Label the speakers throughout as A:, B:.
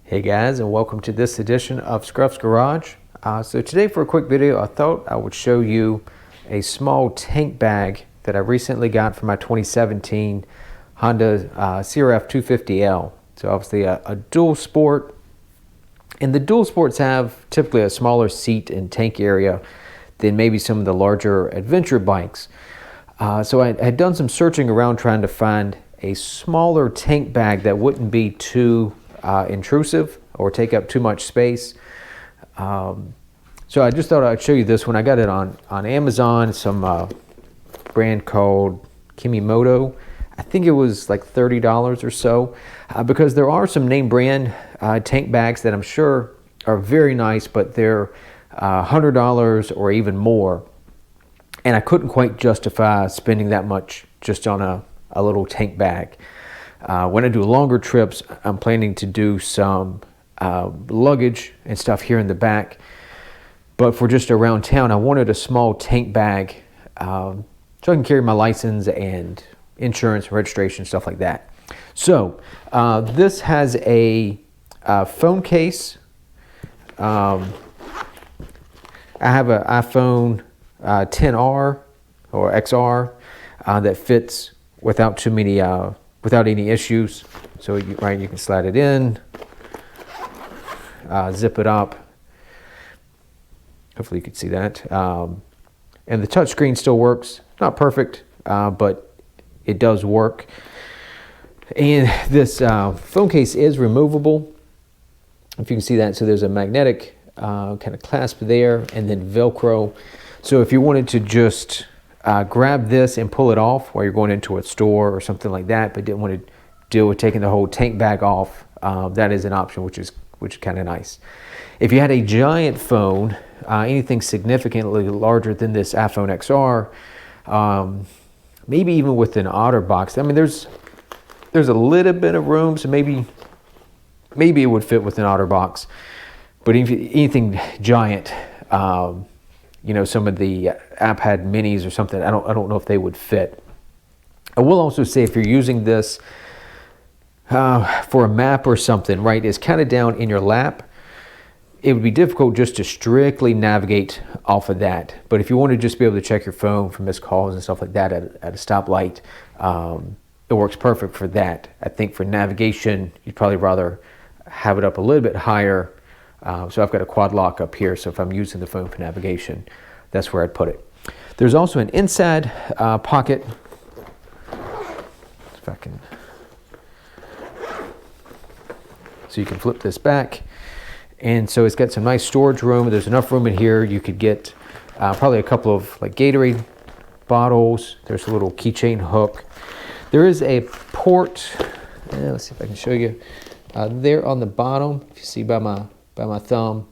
A: Hey guys, and welcome to this edition of Scruff's Garage. So today for a quick video, I thought I would show you a small tank bag that I recently got for my 2017 Honda CRF 250L. So obviously a dual sport, and the dual sports have typically a smaller seat and tank area than maybe some of the larger adventure bikes. So I had done some searching around trying to find a smaller tank bag that wouldn't be too intrusive or take up too much space. So I just thought I'd show you this one. I got it on Amazon, some brand called Kemi Moto. I think it was like $30 or so, because there are some name brand tank bags that I'm sure are very nice, but they're $100 or even more. And I couldn't quite justify spending that much just on a little tank bag. When I do longer trips, I'm planning to do some luggage and stuff here in the back. But for just around town, I wanted a small tank bag so I can carry my license and insurance, registration, stuff like that. So this has a phone case. I have an iPhone 10R or XR that fits without too many without any issues. So you can slide it in, zip it up. Hopefully you can see that. And the touchscreen still works. Not perfect, but it does work. And this phone case is removable, if you can see that. So there's a magnetic kind of clasp there, and then Velcro. So if you wanted to just grab this and pull it off while you're going into a store or something like that, but didn't want to deal with taking the whole tank bag off, that is an option, which is kind of nice. If you had a giant phone, anything significantly larger than this iPhone XR, maybe even with an OtterBox, I mean, there's a little bit of room, so maybe it would fit with an OtterBox. But anything giant, some of the iPad minis or something, I don't know if they would fit. I will also say, if you're using this for a map or something, right, it's kind of down in your lap, it would be difficult just to strictly navigate off of that. But if you want to just be able to check your phone for missed calls and stuff like that at a stoplight, it works perfect for that. I think for navigation, you'd probably rather have it up a little bit higher. So I've got a quad lock up here, so if I'm using the phone for navigation, that's where I'd put it. There's also an inside pocket. If I can, so you can flip this back, and so it's got some nice storage room. There's enough room in here. You could get probably a couple of like Gatorade bottles. There's a little keychain hook. There is a port. Let's see if I can show you there on the bottom. If you see by my thumb,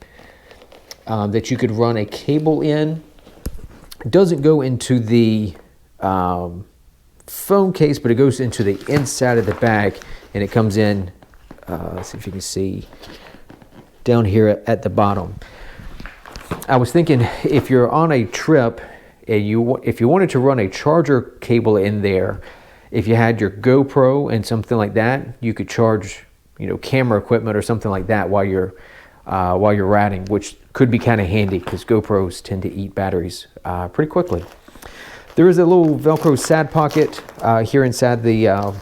A: that you could run a cable in. It doesn't go into the phone case, but it goes into the inside of the bag, and it comes in, let's see if you can see, down here at the bottom. I was thinking, if you're on a trip and if you wanted to run a charger cable in there, if you had your GoPro and something like that, you could charge camera equipment or something like that while you're riding, which could be kind of handy because GoPros tend to eat batteries pretty quickly. There is a little Velcro side pocket here inside the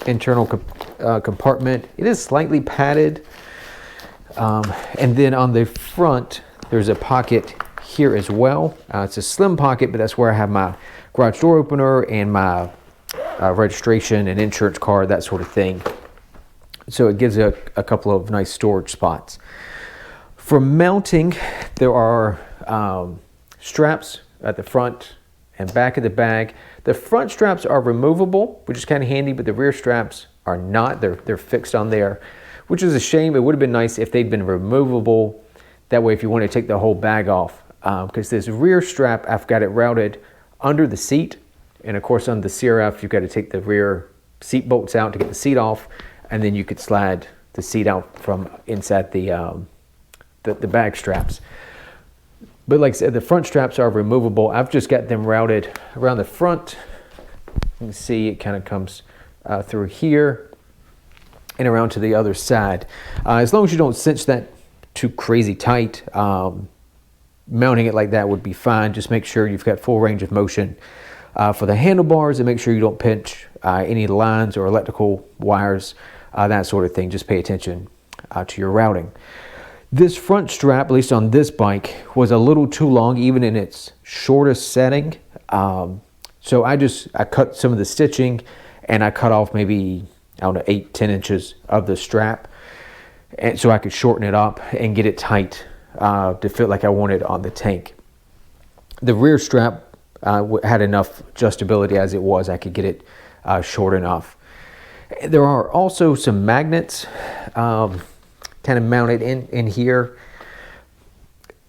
A: internal compartment. It is slightly padded, and then on the front there's a pocket here as well. It's a slim pocket, but that's where I have my garage door opener and my registration and insurance card, that sort of thing. So it gives you a couple of nice storage spots. For mounting, there are straps at the front and back of the bag. The front straps are removable, which is kind of handy, but the rear straps are not. They're fixed on there, which is a shame. It would have been nice if they'd been removable. That way, if you want to take the whole bag off, because this rear strap, I've got it routed under the seat. And of course, on the CRF, you've got to take the rear seat bolts out to get the seat off, and then you could slide the seat out from inside the bag straps. But like I said, the front straps are removable. I've just got them routed around the front. You can see it kind of comes through here. and around to the other side. As long as you don't cinch that too crazy tight, mounting it like that would be fine. Just make sure you've got full range of motion for the handlebars, and make sure you don't pinch any lines or electrical wires, that sort of thing. Just pay attention to your routing. This front strap, at least on this bike, was a little too long, even in its shortest setting. So I cut some of the stitching, and I cut off maybe, I don't know, 8-10 inches of the strap, and so I could shorten it up and get it tight to fit like I wanted on the tank. The rear strap had enough adjustability as it was. I could get it short enough. There are also some magnets kind of mounted in here.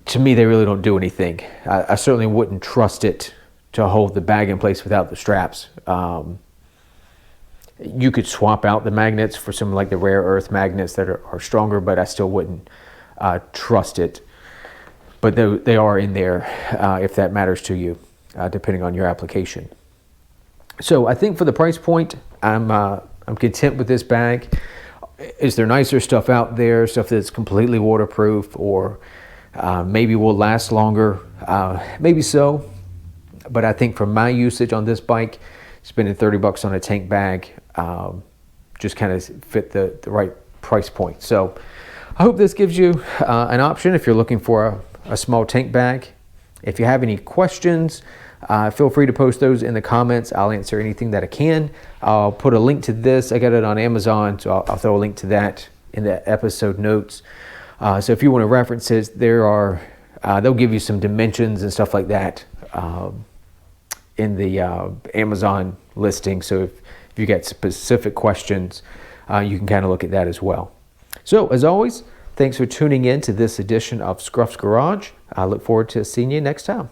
A: To me, they really don't do anything. I certainly wouldn't trust it to hold the bag in place without the straps. You could swap out the magnets for some like the rare earth magnets that are stronger, but I still wouldn't trust it. But they are in there if that matters to you, depending on your application. So I think for the price point, I'm content with this bag. Is there nicer stuff out there, stuff that's completely waterproof, or maybe will last longer? Maybe so. But I think for my usage on this bike, spending $30 on a tank bag just kind of fit the right price point. So I hope this gives you an option if you're looking for a small tank bag. If you have any questions, feel free to post those in the comments. I'll answer anything that I can. I'll put a link to this. I got it on Amazon, so I'll throw a link to that in the episode notes. So if you want to reference it, they'll give you some dimensions and stuff like that in the Amazon listing. So if you get specific questions, you can kind of look at that as well. So as always, thanks for tuning in to this edition of Scruff's Garage. I look forward to seeing you next time.